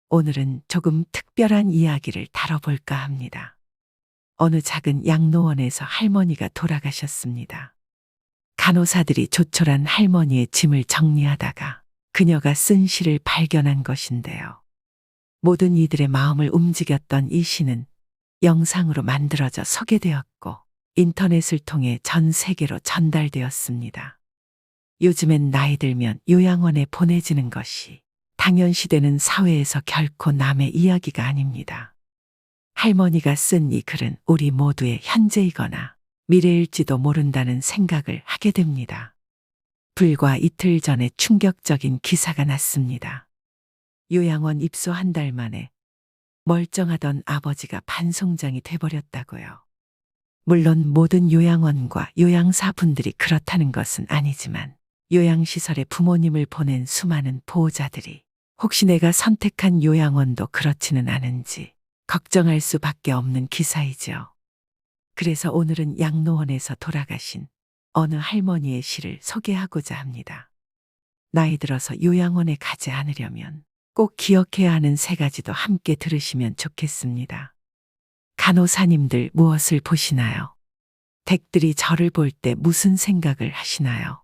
오늘은 조금 특별한 이야기를 다뤄볼까 합니다. 어느 작은 양로원에서 할머니가 돌아가셨습니다. 간호사들이 조촐한 할머니의 짐을 정리하다가 그녀가 쓴 시를 발견한 것인데요. 모든 이들의 마음을 움직였던 이 시는 영상으로 만들어져 소개되었고 인터넷을 통해 전 세계로 전달되었습니다. 요즘엔 나이 들면 요양원에 보내지는 것이 당연시되는 사회에서 결코 남의 이야기가 아닙니다. 할머니가 쓴 이 글은 우리 모두의 현재이거나 미래일지도 모른다는 생각을 하게 됩니다. 불과 이틀 전에 충격적인 기사가 났습니다. 요양원 입소 한 달 만에 멀쩡하던 아버지가 반송장이 돼버렸다고요. 물론 모든 요양원과 요양사분들이 그렇다는 것은 아니지만 요양시설에 부모님을 보낸 수많은 보호자들이 혹시 내가 선택한 요양원도 그렇지는 않은지 걱정할 수밖에 없는 기사이죠. 그래서 오늘은 양로원에서 돌아가신 어느 할머니의 시를 소개하고자 합니다. 나이 들어서 요양원에 가지 않으려면 꼭 기억해야 하는 세 가지도 함께 들으시면 좋겠습니다. 간호사님들 무엇을 보시나요? 댁들이 저를 볼 때 무슨 생각을 하시나요?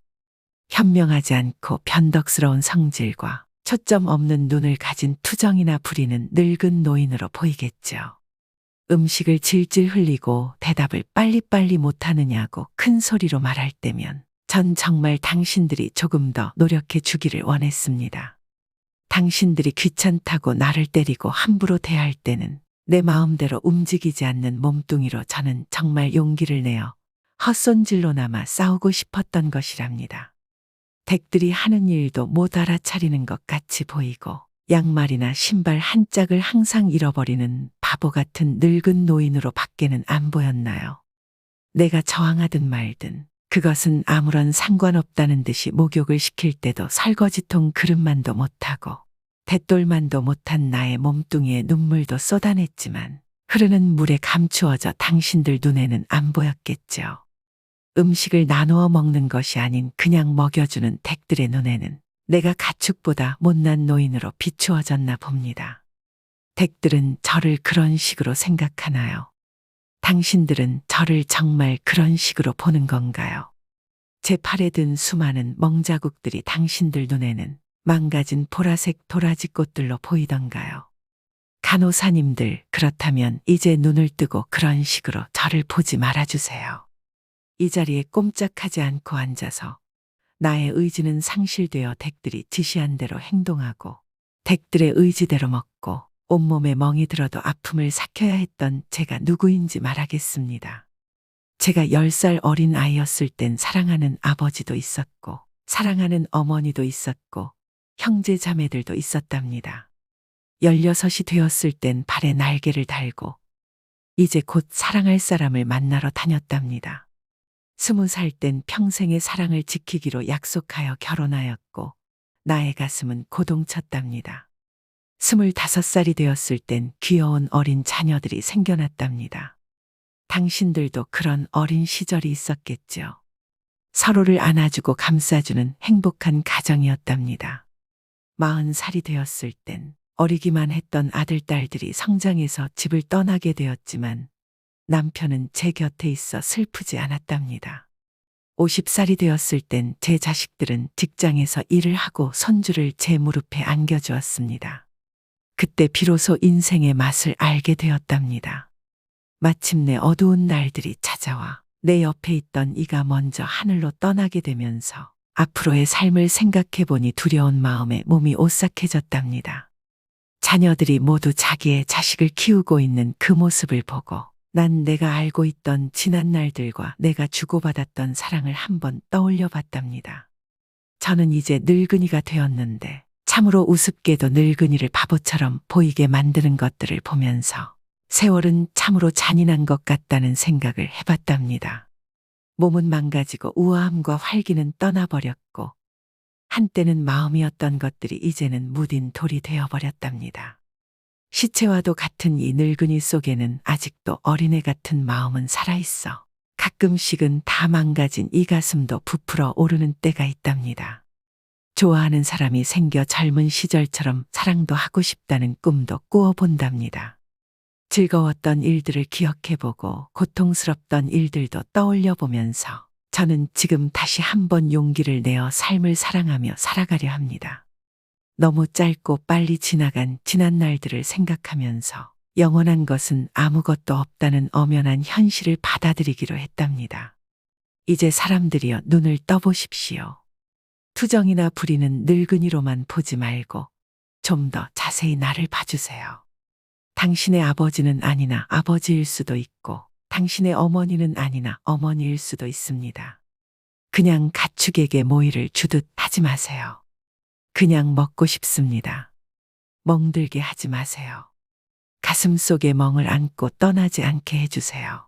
현명하지 않고 변덕스러운 성질과 초점 없는 눈을 가진 투정이나 부리는 늙은 노인으로 보이겠죠. 음식을 질질 흘리고 대답을 빨리빨리 못하느냐고 큰 소리로 말할 때면 전 정말 당신들이 조금 더 노력해 주기를 원했습니다. 당신들이 귀찮다고 나를 때리고 함부로 대할 때는 내 마음대로 움직이지 않는 몸뚱이로 저는 정말 용기를 내어 헛손질로나마 싸우고 싶었던 것이랍니다. 댁들이 하는 일도 못 알아차리는 것 같이 보이고 양말이나 신발 한 짝을 항상 잃어버리는 바보 같은 늙은 노인으로 밖에는 안 보였나요? 내가 저항하든 말든 그것은 아무런 상관없다는 듯이 목욕을 시킬 때도 설거지통 그릇만도 못하고 대돌만도 못한 나의 몸뚱이에 눈물도 쏟아냈지만 흐르는 물에 감추어져 당신들 눈에는 안 보였겠죠. 음식을 나누어 먹는 것이 아닌 그냥 먹여주는 댁들의 눈에는 내가 가축보다 못난 노인으로 비추어졌나 봅니다. 댁들은 저를 그런 식으로 생각하나요? 당신들은 저를 정말 그런 식으로 보는 건가요? 제 팔에 든 수많은 멍자국들이 당신들 눈에는 망가진 보라색 도라지꽃들로 보이던가요? 간호사님들, 그렇다면 이제 눈을 뜨고 그런 식으로 저를 보지 말아주세요. 이 자리에 꼼짝하지 않고 앉아서 나의 의지는 상실되어 댁들이 지시한 대로 행동하고 댁들의 의지대로 먹고 온몸에 멍이 들어도 아픔을 삭혀야 했던 제가 누구인지 말하겠습니다. 제가 10살 어린 아이였을 땐 사랑하는 아버지도 있었고 사랑하는 어머니도 있었고 형제 자매들도 있었답니다. 16이 되었을 땐 발에 날개를 달고 이제 곧 사랑할 사람을 만나러 다녔답니다. 20살 땐 평생의 사랑을 지키기로 약속하여 결혼하였고 나의 가슴은 고동쳤답니다. 25살이 되었을 땐 귀여운 어린 자녀들이 생겨났답니다. 당신들도 그런 어린 시절이 있었겠죠. 서로를 안아주고 감싸주는 행복한 가정이었답니다. 40살이 되었을 땐 어리기만 했던 아들, 딸들이 성장해서 집을 떠나게 되었지만 남편은 제 곁에 있어 슬프지 않았답니다. 50살이 되었을 땐 제 자식들은 직장에서 일을 하고 손주를 제 무릎에 안겨주었습니다. 그때 비로소 인생의 맛을 알게 되었답니다. 마침내 어두운 날들이 찾아와 내 옆에 있던 이가 먼저 하늘로 떠나게 되면서 앞으로의 삶을 생각해보니 두려운 마음에 몸이 오싹해졌답니다. 자녀들이 모두 자기의 자식을 키우고 있는 그 모습을 보고 난 내가 알고 있던 지난 날들과 내가 주고받았던 사랑을 한번 떠올려 봤답니다. 저는 이제 늙은이가 되었는데 참으로 우습게도 늙은이를 바보처럼 보이게 만드는 것들을 보면서 세월은 참으로 잔인한 것 같다는 생각을 해봤답니다. 몸은 망가지고 우아함과 활기는 떠나버렸고 한때는 마음이었던 것들이 이제는 무딘 돌이 되어버렸답니다. 시체와도 같은 이 늙은이 속에는 아직도 어린애 같은 마음은 살아있어 가끔씩은 다 망가진 이 가슴도 부풀어 오르는 때가 있답니다. 좋아하는 사람이 생겨 젊은 시절처럼 사랑도 하고 싶다는 꿈도 꾸어본답니다. 즐거웠던 일들을 기억해보고 고통스럽던 일들도 떠올려보면서 저는 지금 다시 한번 용기를 내어 삶을 사랑하며 살아가려 합니다. 너무 짧고 빨리 지나간 지난 날들을 생각하면서 영원한 것은 아무것도 없다는 엄연한 현실을 받아들이기로 했답니다. 이제 사람들이여 눈을 떠보십시오. 투정이나 부리는 늙은이로만 보지 말고 좀 더 자세히 나를 봐주세요. 당신의 아버지는 아니나 아버지일 수도 있고 당신의 어머니는 아니나 어머니일 수도 있습니다. 그냥 가축에게 모이를 주듯 하지 마세요. 그냥 먹고 싶습니다. 멍들게 하지 마세요. 가슴 속에 멍을 안고 떠나지 않게 해주세요.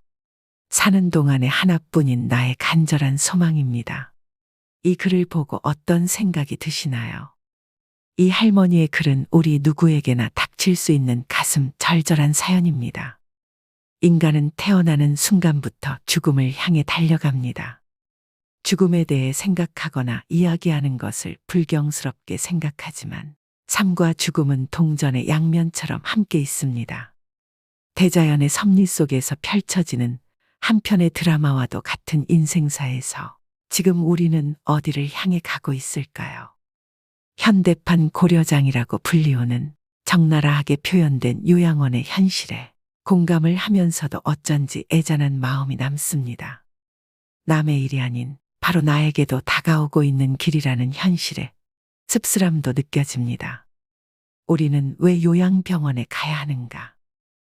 사는 동안에 하나뿐인 나의 간절한 소망입니다. 이 글을 보고 어떤 생각이 드시나요? 이 할머니의 글은 우리 누구에게나 닥칠 수 있는 가슴 절절한 사연입니다. 인간은 태어나는 순간부터 죽음을 향해 달려갑니다. 죽음에 대해 생각하거나 이야기하는 것을 불경스럽게 생각하지만 삶과 죽음은 동전의 양면처럼 함께 있습니다. 대자연의 섭리 속에서 펼쳐지는 한 편의 드라마와도 같은 인생사에서 지금 우리는 어디를 향해 가고 있을까요? 현대판 고려장이라고 불리우는 적나라하게 표현된 요양원의 현실에 공감을 하면서도 어쩐지 애잔한 마음이 남습니다. 남의 일이 아닌 바로 나에게도 다가오고 있는 길이라는 현실에 씁쓸함도 느껴집니다. 우리는 왜 요양병원에 가야 하는가?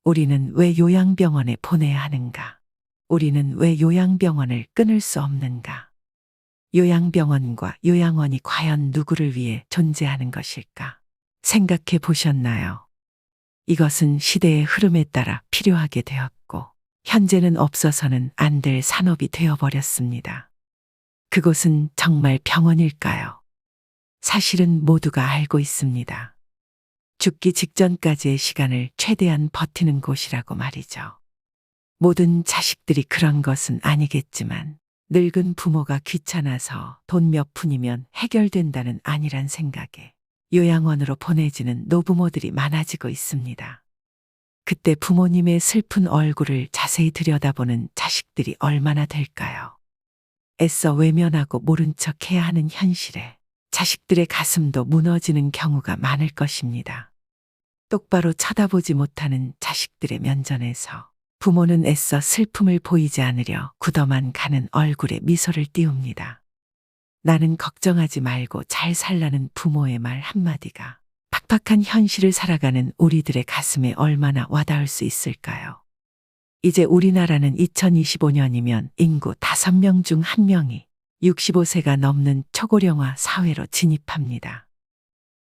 우리는 왜 요양병원에 보내야 하는가? 우리는 왜 요양병원을 끊을 수 없는가? 요양병원과 요양원이 과연 누구를 위해 존재하는 것일까? 생각해 보셨나요? 이것은 시대의 흐름에 따라 필요하게 되었고, 현재는 없어서는 안 될 산업이 되어버렸습니다. 그곳은 정말 병원일까요? 사실은 모두가 알고 있습니다. 죽기 직전까지의 시간을 최대한 버티는 곳이라고 말이죠. 모든 자식들이 그런 것은 아니겠지만, 늙은 부모가 귀찮아서 돈 몇 푼이면 해결된다는 아니란 생각에 요양원으로 보내지는 노부모들이 많아지고 있습니다. 그때 부모님의 슬픈 얼굴을 자세히 들여다보는 자식들이 얼마나 될까요? 애써 외면하고 모른 척 해야 하는 현실에 자식들의 가슴도 무너지는 경우가 많을 것입니다. 똑바로 쳐다보지 못하는 자식들의 면전에서 부모는 애써 슬픔을 보이지 않으려 굳어만 가는 얼굴에 미소를 띄웁니다. 나는 걱정하지 말고 잘 살라는 부모의 말 한마디가 팍팍한 현실을 살아가는 우리들의 가슴에 얼마나 와닿을 수 있을까요? 이제 우리나라는 2025년이면 인구 5명 중 1명이 65세가 넘는 초고령화 사회로 진입합니다.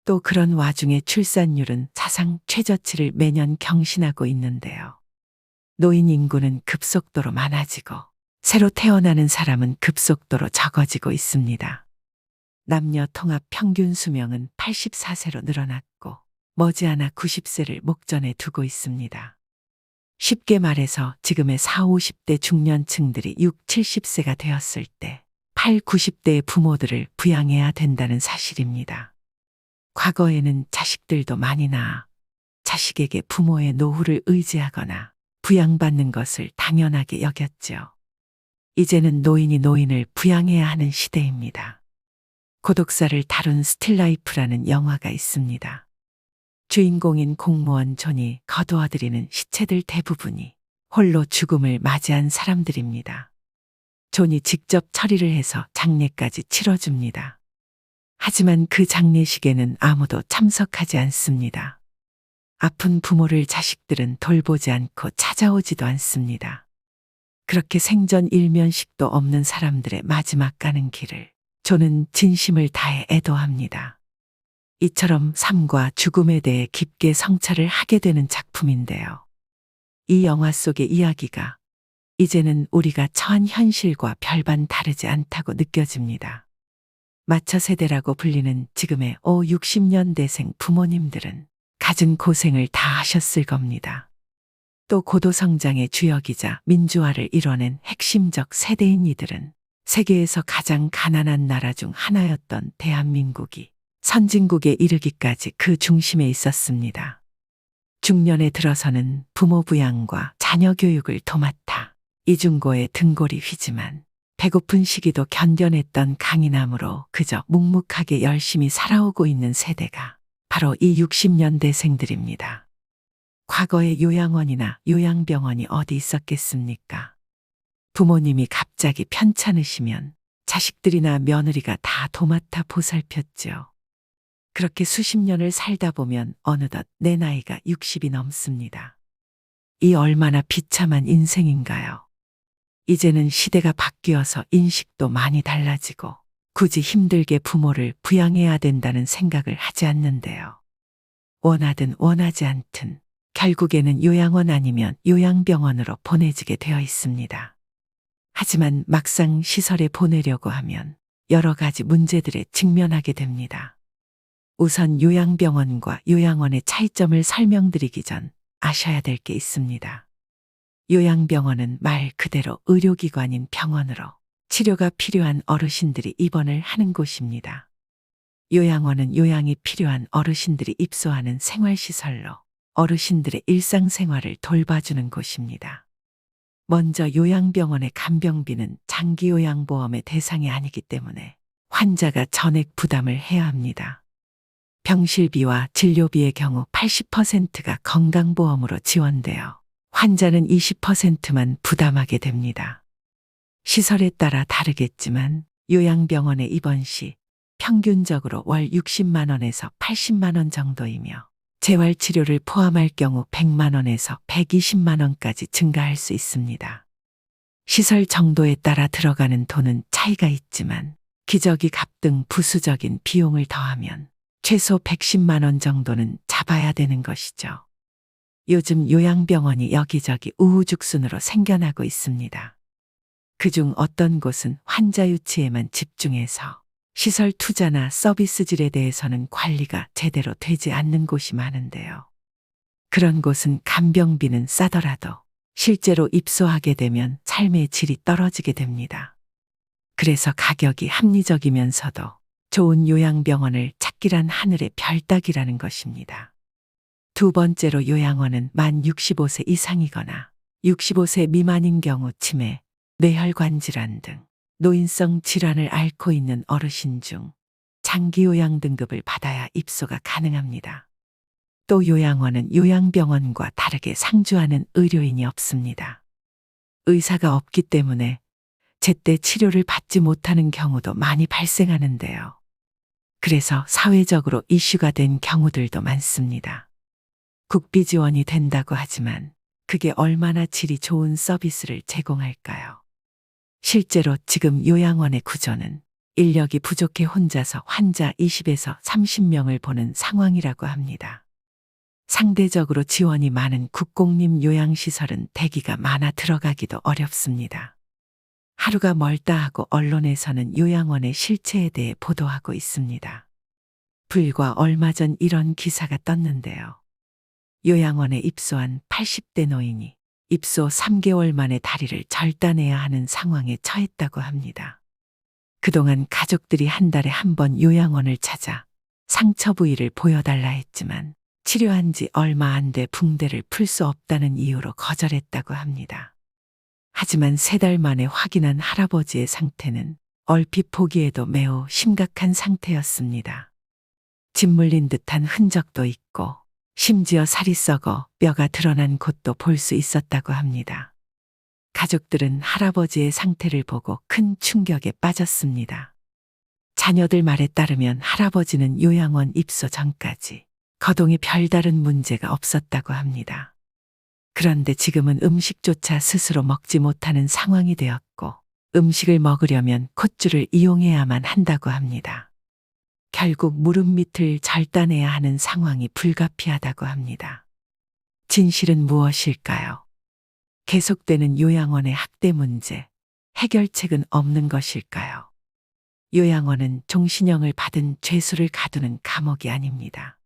또 그런 와중에 출산율은 사상 최저치를 매년 경신하고 있는데요. 노인 인구는 급속도로 많아지고 새로 태어나는 사람은 급속도로 적어지고 있습니다. 남녀 통합 평균 수명은 84세로 늘어났고 머지않아 90세를 목전에 두고 있습니다. 쉽게 말해서 지금의 40, 50대 중년층들이 60, 70세가 되었을 때 80, 90대의 부모들을 부양해야 된다는 사실입니다. 과거에는 자식들도 많이 낳아 자식에게 부모의 노후를 의지하거나 부양받는 것을 당연하게 여겼죠. 이제는 노인이 노인을 부양해야 하는 시대입니다. 고독사를 다룬 스틸라이프라는 영화가 있습니다. 주인공인 공무원 존이 거두어들이는 시체들 대부분이 홀로 죽음을 맞이한 사람들입니다. 존이 직접 처리를 해서 장례까지 치러줍니다. 하지만 그 장례식에는 아무도 참석하지 않습니다. 아픈 부모를 자식들은 돌보지 않고 찾아오지도 않습니다. 그렇게 생전 일면식도 없는 사람들의 마지막 가는 길을 존은 진심을 다해 애도합니다. 이처럼 삶과 죽음에 대해 깊게 성찰을 하게 되는 작품인데요. 이 영화 속의 이야기가 이제는 우리가 처한 현실과 별반 다르지 않다고 느껴집니다. 마처 세대라고 불리는 지금의 5, 60년대생 부모님들은 갖은 고생을 다 하셨을 겁니다. 또 고도성장의 주역이자 민주화를 이뤄낸 핵심적 세대인 이들은 세계에서 가장 가난한 나라 중 하나였던 대한민국이 선진국에 이르기까지 그 중심에 있었습니다. 중년에 들어서는 부모 부양과 자녀 교육을 도맡아 이중고에 등골이 휘지만 배고픈 시기도 견뎌냈던 강인함으로 그저 묵묵하게 열심히 살아오고 있는 세대가 바로 이 60년대생들입니다. 과거에 요양원이나 요양병원이 어디 있었겠습니까? 부모님이 갑자기 편찮으시면 자식들이나 며느리가 다 도맡아 보살폈죠. 그렇게 수십 년을 살다 보면 어느덧 내 나이가 60이 넘습니다. 이 얼마나 비참한 인생인가요? 이제는 시대가 바뀌어서 인식도 많이 달라지고 굳이 힘들게 부모를 부양해야 된다는 생각을 하지 않는데요. 원하든 원하지 않든 결국에는 요양원 아니면 요양병원으로 보내지게 되어 있습니다. 하지만 막상 시설에 보내려고 하면 여러 가지 문제들에 직면하게 됩니다. 우선 요양병원과 요양원의 차이점을 설명드리기 전 아셔야 될 게 있습니다. 요양병원은 말 그대로 의료기관인 병원으로 치료가 필요한 어르신들이 입원을 하는 곳입니다. 요양원은 요양이 필요한 어르신들이 입소하는 생활시설로 어르신들의 일상생활을 돌봐주는 곳입니다. 먼저 요양병원의 간병비는 장기요양보험의 대상이 아니기 때문에 환자가 전액 부담을 해야 합니다. 병실비와 진료비의 경우 80%가 건강보험으로 지원되어 환자는 20%만 부담하게 됩니다. 시설에 따라 다르겠지만 요양병원에 입원 시 평균적으로 월 60만 원에서 80만 원 정도이며 재활치료를 포함할 경우 100만 원에서 120만 원까지 증가할 수 있습니다. 시설 정도에 따라 들어가는 돈은 차이가 있지만 기저귀 값 등 부수적인 비용을 더하면 최소 110만 원 정도는 잡아야 되는 것이죠. 요즘 요양병원이 여기저기 우후죽순으로 생겨나고 있습니다. 그중 어떤 곳은 환자 유치에만 집중해서 시설 투자나 서비스질에 대해서는 관리가 제대로 되지 않는 곳이 많은데요. 그런 곳은 간병비는 싸더라도 실제로 입소하게 되면 삶의 질이 떨어지게 됩니다. 그래서 가격이 합리적이면서도 좋은 요양병원을 찾기란 하늘의 별 따기라는 것입니다. 두 번째로 요양원은 만 65세 이상이거나 65세 미만인 경우 치매, 뇌혈관 질환 등 노인성 질환을 앓고 있는 어르신 중 장기요양 등급을 받아야 입소가 가능합니다. 또 요양원은 요양병원과 다르게 상주하는 의료인이 없습니다. 의사가 없기 때문에 제때 치료를 받지 못하는 경우도 많이 발생하는데요. 그래서 사회적으로 이슈가 된 경우들도 많습니다. 국비 지원이 된다고 하지만 그게 얼마나 질이 좋은 서비스를 제공할까요? 실제로 지금 요양원의 구조는 인력이 부족해 혼자서 환자 20에서 30명을 보는 상황이라고 합니다. 상대적으로 지원이 많은 국공립 요양시설은 대기가 많아 들어가기도 어렵습니다. 하루가 멀다 하고 언론에서는 요양원의 실체에 대해 보도하고 있습니다. 불과 얼마 전 이런 기사가 떴는데요. 요양원에 입소한 80대 노인이 입소 3개월 만에 다리를 절단해야 하는 상황에 처했다고 합니다. 그동안 가족들이 한 달에 한 번 요양원을 찾아 상처 부위를 보여달라 했지만 치료한 지 얼마 안 돼 붕대를 풀 수 없다는 이유로 거절했다고 합니다. 하지만 3달 만에 확인한 할아버지의 상태는 얼핏 보기에도 매우 심각한 상태였습니다. 짓물린 듯한 흔적도 있고 심지어 살이 썩어 뼈가 드러난 곳도 볼 수 있었다고 합니다. 가족들은 할아버지의 상태를 보고 큰 충격에 빠졌습니다. 자녀들 말에 따르면 할아버지는 요양원 입소 전까지 거동에 별다른 문제가 없었다고 합니다. 그런데 지금은 음식조차 스스로 먹지 못하는 상황이 되었고 음식을 먹으려면 콧줄을 이용해야만 한다고 합니다. 결국 무릎 밑을 절단해야 하는 상황이 불가피하다고 합니다. 진실은 무엇일까요? 계속되는 요양원의 학대 문제, 해결책은 없는 것일까요? 요양원은 종신형을 받은 죄수를 가두는 감옥이 아닙니다.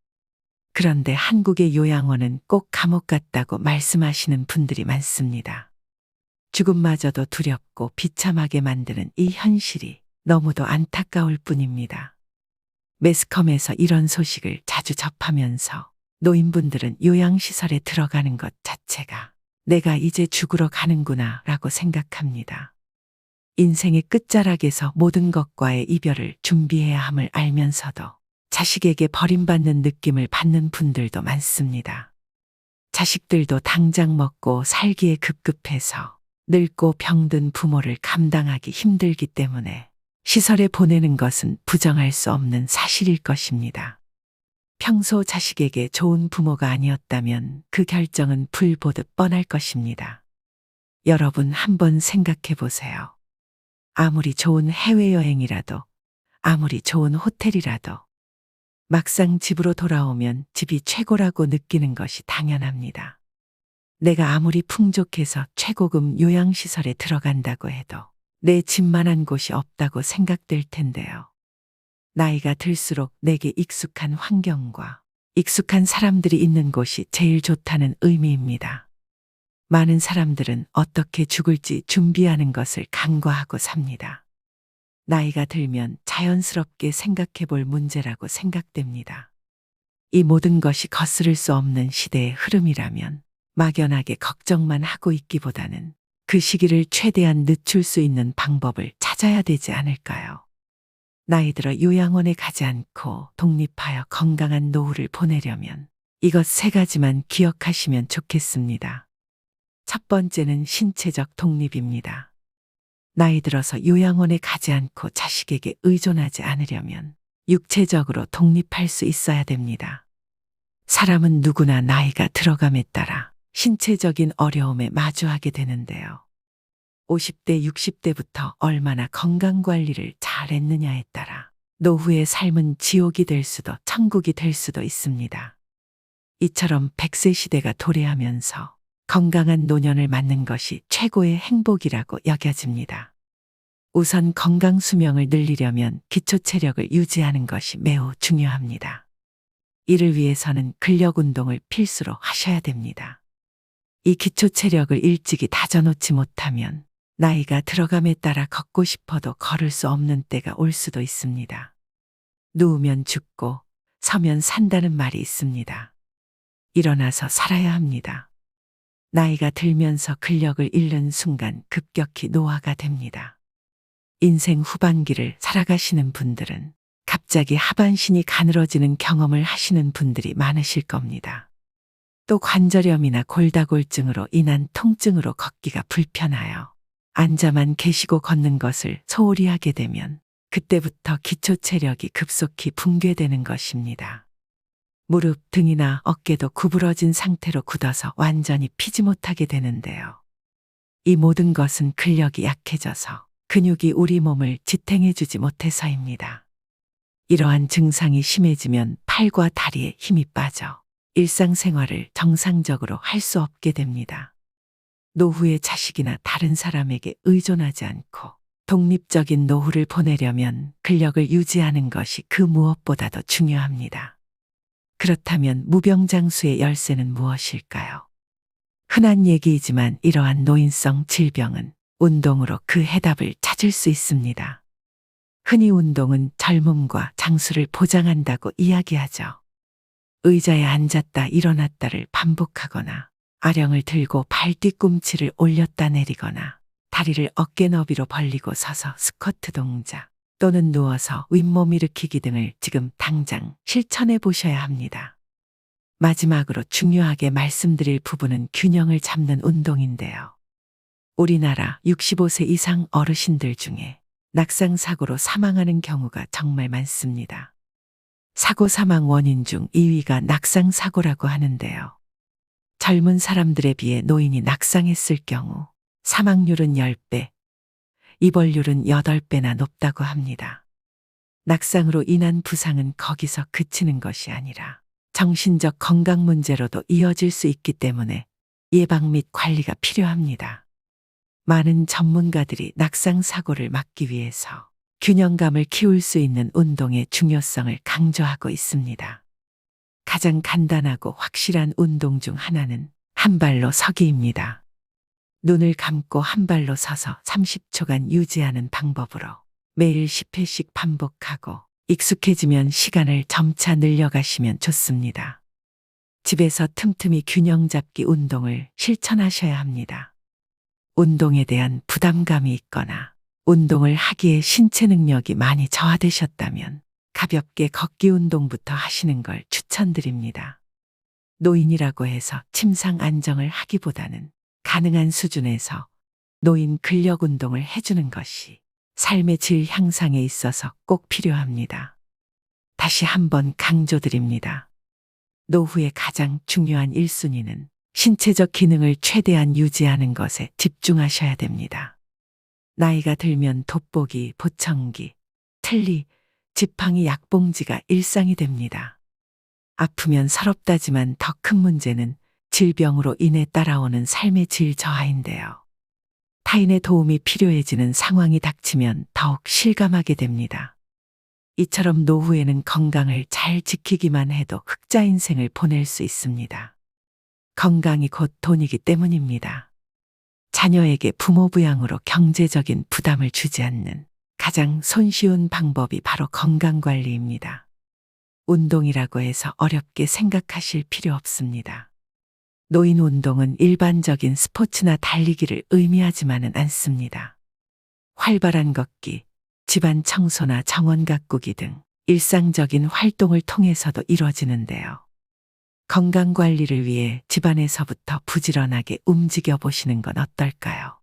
그런데 한국의 요양원은 꼭 감옥 같다고 말씀하시는 분들이 많습니다. 죽음마저도 두렵고 비참하게 만드는 이 현실이 너무도 안타까울 뿐입니다. 매스컴에서 이런 소식을 자주 접하면서 노인분들은 요양시설에 들어가는 것 자체가 내가 이제 죽으러 가는구나 라고 생각합니다. 인생의 끝자락에서 모든 것과의 이별을 준비해야 함을 알면서도 자식에게 버림받는 느낌을 받는 분들도 많습니다. 자식들도 당장 먹고 살기에 급급해서 늙고 병든 부모를 감당하기 힘들기 때문에 시설에 보내는 것은 부정할 수 없는 사실일 것입니다. 평소 자식에게 좋은 부모가 아니었다면 그 결정은 불보듯 뻔할 것입니다. 여러분 한번 생각해 보세요. 아무리 좋은 해외여행이라도, 아무리 좋은 호텔이라도 막상 집으로 돌아오면 집이 최고라고 느끼는 것이 당연합니다. 내가 아무리 풍족해서 최고급 요양시설에 들어간다고 해도 내 집만한 곳이 없다고 생각될 텐데요. 나이가 들수록 내게 익숙한 환경과 익숙한 사람들이 있는 곳이 제일 좋다는 의미입니다. 많은 사람들은 어떻게 죽을지 준비하는 것을 간과하고 삽니다. 나이가 들면 자연스럽게 생각해 볼 문제라고 생각됩니다. 이 모든 것이 거스를 수 없는 시대의 흐름이라면 막연하게 걱정만 하고 있기보다는 그 시기를 최대한 늦출 수 있는 방법을 찾아야 되지 않을까요? 나이 들어 요양원에 가지 않고 독립하여 건강한 노후를 보내려면 이것 세 가지만 기억하시면 좋겠습니다. 첫 번째는 신체적 독립입니다. 나이 들어서 요양원에 가지 않고 자식에게 의존하지 않으려면 육체적으로 독립할 수 있어야 됩니다. 사람은 누구나 나이가 들어감에 따라 신체적인 어려움에 마주하게 되는데요. 50대, 60대부터 얼마나 건강관리를 잘했느냐에 따라 노후의 삶은 지옥이 될 수도 천국이 될 수도 있습니다. 이처럼 100세 시대가 도래하면서 건강한 노년을 맞는 것이 최고의 행복이라고 여겨집니다. 우선 건강 수명을 늘리려면 기초 체력을 유지하는 것이 매우 중요합니다. 이를 위해서는 근력 운동을 필수로 하셔야 됩니다. 이 기초 체력을 일찍이 다져놓지 못하면 나이가 들어감에 따라 걷고 싶어도 걸을 수 없는 때가 올 수도 있습니다. 누우면 죽고 서면 산다는 말이 있습니다. 일어나서 살아야 합니다. 나이가 들면서 근력을 잃는 순간 급격히 노화가 됩니다. 인생 후반기를 살아가시는 분들은 갑자기 하반신이 가늘어지는 경험을 하시는 분들이 많으실 겁니다. 또 관절염이나 골다골증으로 인한 통증으로 걷기가 불편하여 앉아만 계시고 걷는 것을 소홀히 하게 되면 그때부터 기초 체력이 급속히 붕괴되는 것입니다. 무릎, 등이나 어깨도 구부러진 상태로 굳어서 완전히 피지 못하게 되는데요. 이 모든 것은 근력이 약해져서 근육이 우리 몸을 지탱해주지 못해서입니다. 이러한 증상이 심해지면 팔과 다리에 힘이 빠져 일상생활을 정상적으로 할 수 없게 됩니다. 노후의 자식이나 다른 사람에게 의존하지 않고 독립적인 노후를 보내려면 근력을 유지하는 것이 그 무엇보다도 중요합니다. 그렇다면 무병장수의 열쇠는 무엇일까요? 흔한 얘기이지만 이러한 노인성 질병은 운동으로 그 해답을 찾을 수 있습니다. 흔히 운동은 젊음과 장수를 보장한다고 이야기하죠. 의자에 앉았다 일어났다를 반복하거나 아령을 들고 발 뒤꿈치를 올렸다 내리거나 다리를 어깨 너비로 벌리고 서서 스쿼트 동작 또는 누워서 윗몸 일으키기 등을 지금 당장 실천해 보셔야 합니다. 마지막으로 중요하게 말씀드릴 부분은 균형을 잡는 운동인데요. 우리나라 65세 이상 어르신들 중에 낙상사고로 사망하는 경우가 정말 많습니다. 사고 사망 원인 중 2위가 낙상사고라고 하는데요. 젊은 사람들에 비해 노인이 낙상했을 경우 사망률은 10배, 이벌률은 8배나 높다고 합니다. 낙상으로 인한 부상은 거기서 그치는 것이 아니라 정신적 건강 문제로도 이어질 수 있기 때문에 예방 및 관리가 필요합니다. 많은 전문가들이 낙상 사고를 막기 위해서 균형감을 키울 수 있는 운동의 중요성을 강조하고 있습니다. 가장 간단하고 확실한 운동 중 하나는 한 발로 서기입니다. 눈을 감고 한 발로 서서 30초간 유지하는 방법으로 매일 10회씩 반복하고 익숙해지면 시간을 점차 늘려가시면 좋습니다. 집에서 틈틈이 균형 잡기 운동을 실천하셔야 합니다. 운동에 대한 부담감이 있거나 운동을 하기에 신체 능력이 많이 저하되셨다면 가볍게 걷기 운동부터 하시는 걸 추천드립니다. 노인이라고 해서 침상 안정을 하기보다는 가능한 수준에서 노인 근력 운동을 해주는 것이 삶의 질 향상에 있어서 꼭 필요합니다. 다시 한번 강조드립니다. 노후의 가장 중요한 1순위는 신체적 기능을 최대한 유지하는 것에 집중하셔야 됩니다. 나이가 들면 돋보기, 보청기, 틀니, 지팡이, 약봉지가 일상이 됩니다. 아프면 서럽다지만 더 큰 문제는 질병으로 인해 따라오는 삶의 질 저하인데요. 타인의 도움이 필요해지는 상황이 닥치면 더욱 실감하게 됩니다. 이처럼 노후에는 건강을 잘 지키기만 해도 흑자 인생을 보낼 수 있습니다. 건강이 곧 돈이기 때문입니다. 자녀에게 부모 부양으로 경제적인 부담을 주지 않는 가장 손쉬운 방법이 바로 건강관리입니다. 운동이라고 해서 어렵게 생각하실 필요 없습니다. 노인 운동은 일반적인 스포츠나 달리기를 의미하지만은 않습니다. 활발한 걷기, 집안 청소나 정원 가꾸기 등 일상적인 활동을 통해서도 이루어지는데요. 건강 관리를 위해 집안에서부터 부지런하게 움직여 보시는 건 어떨까요?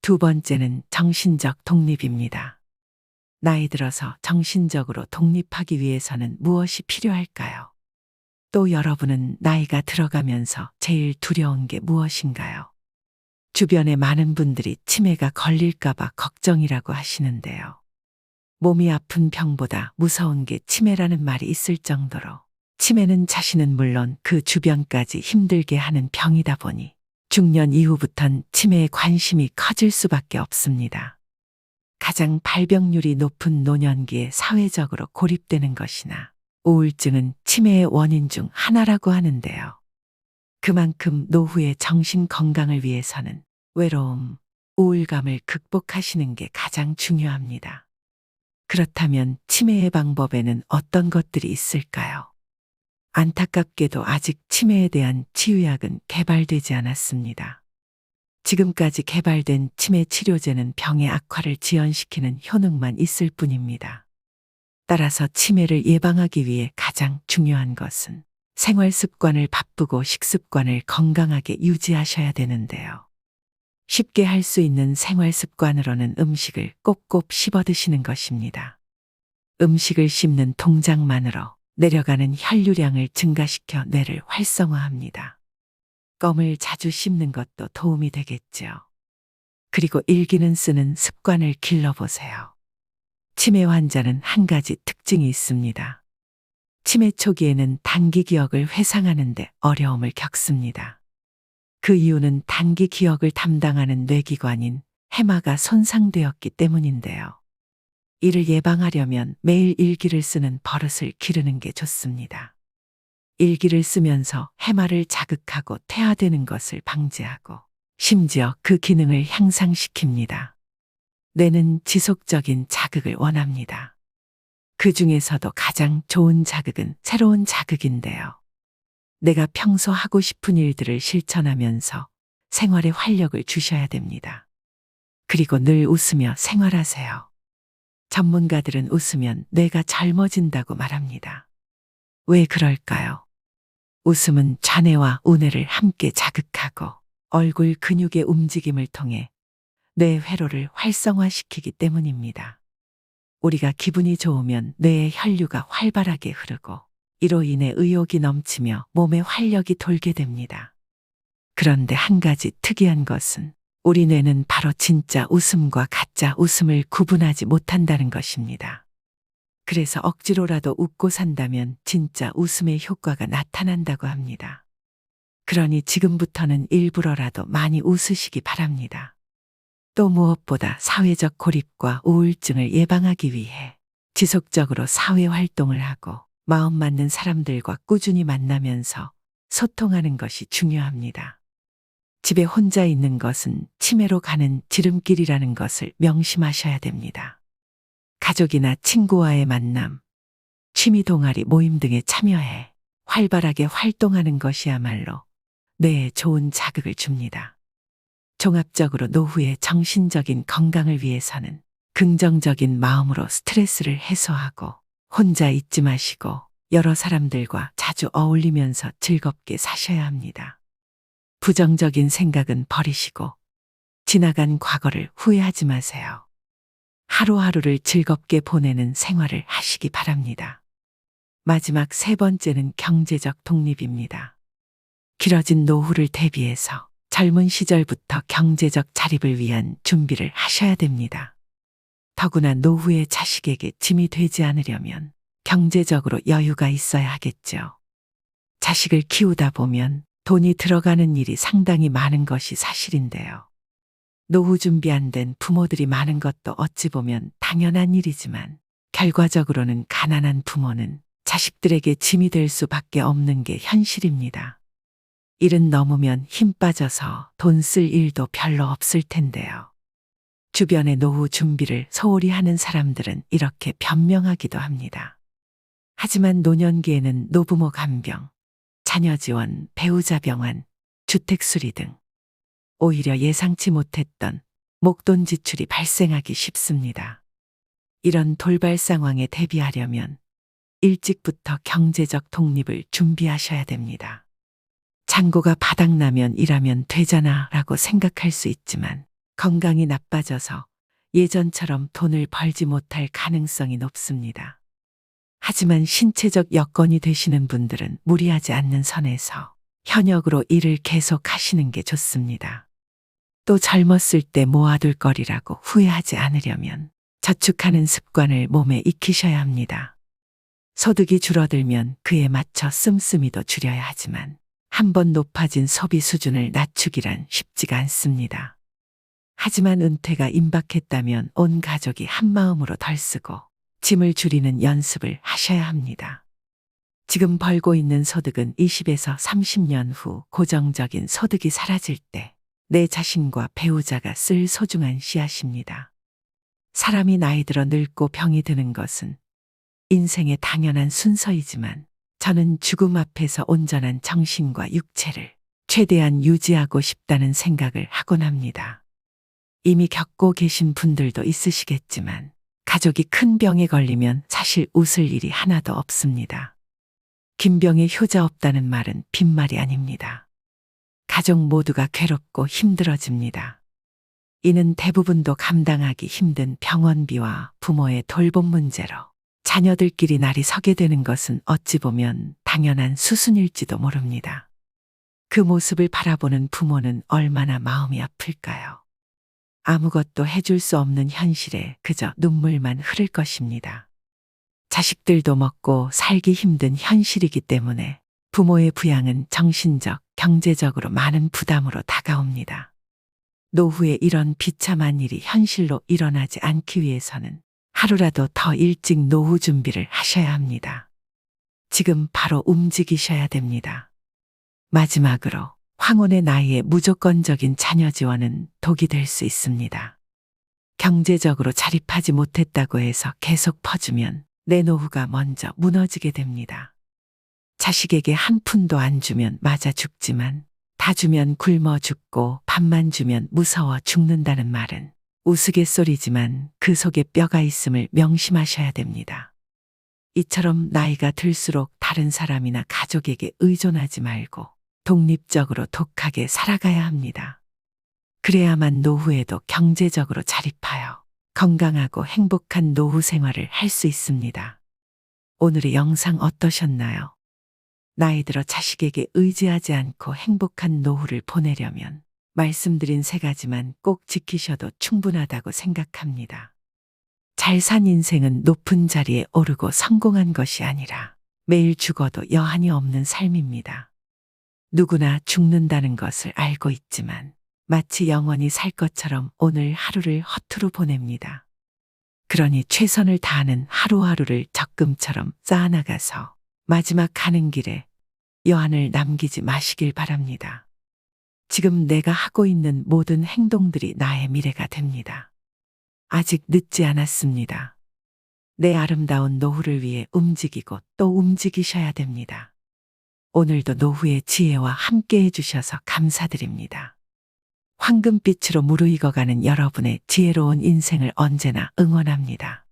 두 번째는 정신적 독립입니다. 나이 들어서 정신적으로 독립하기 위해서는 무엇이 필요할까요? 또 여러분은 나이가 들어가면서 제일 두려운 게 무엇인가요? 주변에 많은 분들이 치매가 걸릴까봐 걱정이라고 하시는데요. 몸이 아픈 병보다 무서운 게 치매라는 말이 있을 정도로 치매는 자신은 물론 그 주변까지 힘들게 하는 병이다 보니 중년 이후부턴 치매에 관심이 커질 수밖에 없습니다. 가장 발병률이 높은 노년기에 사회적으로 고립되는 것이나 우울증은 치매의 원인 중 하나라고 하는데요. 그만큼 노후의 정신 건강을 위해서는 외로움, 우울감을 극복하시는 게 가장 중요합니다. 그렇다면 치매 예방법에는 어떤 것들이 있을까요? 안타깝게도 아직 치매에 대한 치유약은 개발되지 않았습니다. 지금까지 개발된 치매 치료제는 병의 악화를 지연시키는 효능만 있을 뿐입니다. 따라서 치매를 예방하기 위해 가장 중요한 것은 생활 습관을 바꾸고 식습관을 건강하게 유지하셔야 되는데요. 쉽게 할 수 있는 생활 습관으로는 음식을 꼭꼭 씹어 드시는 것입니다. 음식을 씹는 동작만으로 내려가는 혈류량을 증가시켜 뇌를 활성화합니다. 껌을 자주 씹는 것도 도움이 되겠죠. 그리고 일기는 쓰는 습관을 길러보세요. 치매 환자는 한 가지 특징이 있습니다. 치매 초기에는 단기 기억을 회상하는 데 어려움을 겪습니다. 그 이유는 단기 기억을 담당하는 뇌기관인 해마가 손상되었기 때문인데요. 이를 예방하려면 매일 일기를 쓰는 버릇을 기르는 게 좋습니다. 일기를 쓰면서 해마를 자극하고 퇴화되는 것을 방지하고 심지어 그 기능을 향상시킵니다. 뇌는 지속적인 자극을 원합니다. 그 중에서도 가장 좋은 자극은 새로운 자극인데요. 내가 평소 하고 싶은 일들을 실천하면서 생활에 활력을 주셔야 됩니다. 그리고 늘 웃으며 생활하세요. 전문가들은 웃으면 뇌가 젊어진다고 말합니다. 왜 그럴까요? 웃음은 좌뇌와 우뇌를 함께 자극하고 얼굴 근육의 움직임을 통해 뇌 회로를 활성화시키기 때문입니다. 우리가 기분이 좋으면 뇌의 혈류가 활발하게 흐르고 이로 인해 의욕이 넘치며 몸에 활력이 돌게 됩니다. 그런데 한 가지 특이한 것은 우리 뇌는 바로 진짜 웃음과 가짜 웃음을 구분하지 못한다는 것입니다. 그래서 억지로라도 웃고 산다면 진짜 웃음의 효과가 나타난다고 합니다. 그러니 지금부터는 일부러라도 많이 웃으시기 바랍니다. 또 무엇보다 사회적 고립과 우울증을 예방하기 위해 지속적으로 사회 활동을 하고 마음 맞는 사람들과 꾸준히 만나면서 소통하는 것이 중요합니다. 집에 혼자 있는 것은 치매로 가는 지름길이라는 것을 명심하셔야 됩니다. 가족이나 친구와의 만남, 취미 동아리 모임 등에 참여해 활발하게 활동하는 것이야말로 뇌에 좋은 자극을 줍니다. 종합적으로 노후의 정신적인 건강을 위해서는 긍정적인 마음으로 스트레스를 해소하고 혼자 있지 마시고 여러 사람들과 자주 어울리면서 즐겁게 사셔야 합니다. 부정적인 생각은 버리시고 지나간 과거를 후회하지 마세요. 하루하루를 즐겁게 보내는 생활을 하시기 바랍니다. 마지막 세 번째는 경제적 독립입니다. 길어진 노후를 대비해서 젊은 시절부터 경제적 자립을 위한 준비를 하셔야 됩니다. 더구나 노후의 자식에게 짐이 되지 않으려면 경제적으로 여유가 있어야 하겠죠. 자식을 키우다 보면 돈이 들어가는 일이 상당히 많은 것이 사실인데요. 노후 준비 안 된 부모들이 많은 것도 어찌 보면 당연한 일이지만 결과적으로는 가난한 부모는 자식들에게 짐이 될 수밖에 없는 게 현실입니다. 일은 넘으면 힘 빠져서 돈 쓸 일도 별로 없을 텐데요. 주변의 노후 준비를 소홀히 하는 사람들은 이렇게 변명하기도 합니다. 하지만 노년기에는 노부모 간병, 자녀 지원, 배우자 병환, 주택 수리 등 오히려 예상치 못했던 목돈 지출이 발생하기 쉽습니다. 이런 돌발 상황에 대비하려면 일찍부터 경제적 독립을 준비하셔야 됩니다. 잔고가 바닥나면 일하면 되잖아 라고 생각할 수 있지만 건강이 나빠져서 예전처럼 돈을 벌지 못할 가능성이 높습니다. 하지만 신체적 여건이 되시는 분들은 무리하지 않는 선에서 현역으로 일을 계속 하시는 게 좋습니다. 또 젊었을 때 모아둘 거리라고 후회하지 않으려면 저축하는 습관을 몸에 익히셔야 합니다. 소득이 줄어들면 그에 맞춰 씀씀이도 줄여야 하지만 한번 높아진 소비 수준을 낮추기란 쉽지가 않습니다. 하지만 은퇴가 임박했다면 온 가족이 한마음으로 덜 쓰고 짐을 줄이는 연습을 하셔야 합니다. 지금 벌고 있는 소득은 20에서 30년 후 고정적인 소득이 사라질 때 내 자신과 배우자가 쓸 소중한 씨앗입니다. 사람이 나이 들어 늙고 병이 드는 것은 인생의 당연한 순서이지만 저는 죽음 앞에서 온전한 정신과 육체를 최대한 유지하고 싶다는 생각을 하곤 합니다. 이미 겪고 계신 분들도 있으시겠지만 가족이 큰 병에 걸리면 사실 웃을 일이 하나도 없습니다. 긴 병에 효자 없다는 말은 빈말이 아닙니다. 가족 모두가 괴롭고 힘들어집니다. 이는 대부분도 감당하기 힘든 병원비와 부모의 돌봄 문제로 자녀들끼리 날이 서게 되는 것은 어찌 보면 당연한 수순일지도 모릅니다. 그 모습을 바라보는 부모는 얼마나 마음이 아플까요? 아무것도 해줄 수 없는 현실에 그저 눈물만 흐를 것입니다. 자식들도 먹고 살기 힘든 현실이기 때문에 부모의 부양은 정신적, 경제적으로 많은 부담으로 다가옵니다. 노후에 이런 비참한 일이 현실로 일어나지 않기 위해서는 하루라도 더 일찍 노후 준비를 하셔야 합니다. 지금 바로 움직이셔야 됩니다. 마지막으로 황혼의 나이에 무조건적인 자녀 지원은 독이 될 수 있습니다. 경제적으로 자립하지 못했다고 해서 계속 퍼주면 내 노후가 먼저 무너지게 됩니다. 자식에게 한 푼도 안 주면 맞아 죽지만 다 주면 굶어 죽고 밥만 주면 무서워 죽는다는 말은 우스갯소리지만 그 속에 뼈가 있음을 명심하셔야 됩니다. 이처럼 나이가 들수록 다른 사람이나 가족에게 의존하지 말고 독립적으로 독하게 살아가야 합니다. 그래야만 노후에도 경제적으로 자립하여 건강하고 행복한 노후 생활을 할 수 있습니다. 오늘의 영상 어떠셨나요? 나이 들어 자식에게 의지하지 않고 행복한 노후를 보내려면 말씀드린 세 가지만 꼭 지키셔도 충분하다고 생각합니다. 잘 산 인생은 높은 자리에 오르고 성공한 것이 아니라 매일 죽어도 여한이 없는 삶입니다. 누구나 죽는다는 것을 알고 있지만 마치 영원히 살 것처럼 오늘 하루를 허투루 보냅니다. 그러니 최선을 다하는 하루하루를 적금처럼 쌓아나가서 마지막 가는 길에 여한을 남기지 마시길 바랍니다. 지금 내가 하고 있는 모든 행동들이 나의 미래가 됩니다. 아직 늦지 않았습니다. 내 아름다운 노후를 위해 움직이고 또 움직이셔야 됩니다. 오늘도 노후의 지혜와 함께 해주셔서 감사드립니다. 황금빛으로 무르익어가는 여러분의 지혜로운 인생을 언제나 응원합니다.